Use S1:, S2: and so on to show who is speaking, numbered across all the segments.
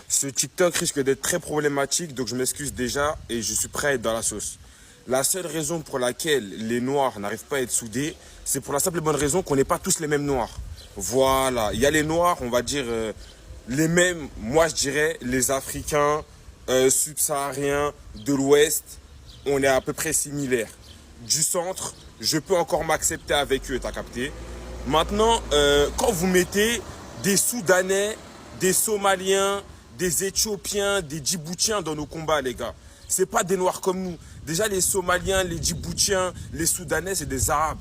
S1: Ce TikTok risque d'être très problématique, donc je m'excuse déjà et je suis prêt à être dans la sauce. La seule raison pour laquelle les Noirs n'arrivent pas à être soudés, c'est pour la simple et bonne raison qu'on n'est pas tous les mêmes Noirs. Voilà, il y a les Noirs, on va dire les mêmes, moi je dirais les Africains, subsahariens, de l'Ouest, on est à peu près similaires. Du centre, je peux encore m'accepter avec eux, t'as capté. Maintenant, quand vous mettez des Soudanais, des Somaliens, des Éthiopiens, des Djiboutiens dans nos combats, les gars, c'est pas des Noirs comme nous. Déjà, les Somaliens, les Djiboutiens, les Soudanais, c'est des Arabes.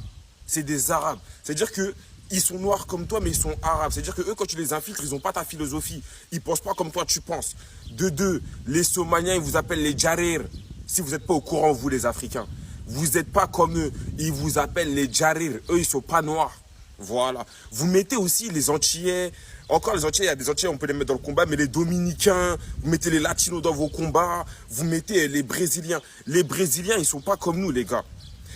S1: C'est des Arabes. C'est-à-dire que ils sont noirs comme toi, mais ils sont arabes. C'est-à-dire que eux, quand tu les infiltres, ils n'ont pas ta philosophie. Ils pensent pas comme toi, tu penses. De deux, les Somaliens, ils vous appellent les Djarir. Si vous n'êtes pas au courant, vous, les Africains. Vous n'êtes pas comme eux. Ils vous appellent les Djarir. Eux, ils sont pas noirs. Voilà. Vous mettez aussi les Antillais. Encore les Antillais, il y a des Antillais, on peut les mettre dans le combat, mais les Dominicains, vous mettez les Latinos dans vos combats, vous mettez les Brésiliens. Les Brésiliens, ils sont pas comme nous, les gars.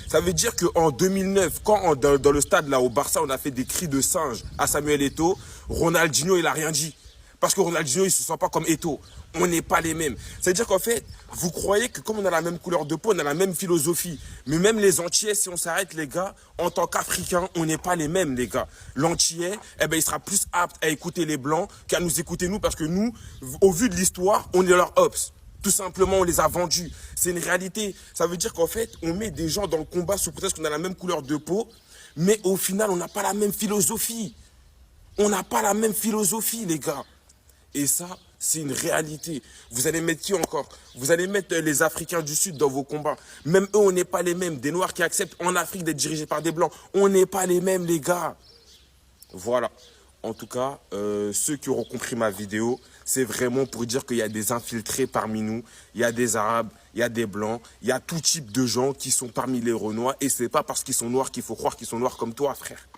S1: Ça veut dire qu'en 2009, quand dans le stade là au Barça, on a fait des cris de singe à Samuel Eto'o, Ronaldinho, il a rien dit. Parce que Ronaldinho, il se sent pas comme Eto'o. On n'est pas les mêmes. C'est-à-dire qu'en fait, vous croyez que comme on a la même couleur de peau, on a la même philosophie. Mais même les Antillais, si on s'arrête, les gars, en tant qu'Africains, on n'est pas les mêmes, les gars. L'Antillais, eh ben, il sera plus apte à écouter les Blancs qu'à nous écouter nous, parce que nous, au vu de l'histoire, on est leur ops. Tout simplement, on les a vendus. C'est une réalité. Ça veut dire qu'en fait, on met des gens dans le combat sous prétexte qu'on a la même couleur de peau, mais au final, on n'a pas la même philosophie. On n'a pas la même philosophie, les gars. Et ça, c'est une réalité. Vous allez mettre qui encore? Vous allez mettre les Africains du Sud dans vos combats. Même eux, on n'est pas les mêmes. Des Noirs qui acceptent en Afrique d'être dirigés par des Blancs. On n'est pas les mêmes, les gars. Voilà. En tout cas, ceux qui auront compris ma vidéo, c'est vraiment pour dire qu'il y a des infiltrés parmi nous. Il y a des Arabes, il y a des Blancs, il y a tout type de gens qui sont parmi les Renois. Et c'est pas parce qu'ils sont noirs qu'il faut croire qu'ils sont noirs comme toi, frère.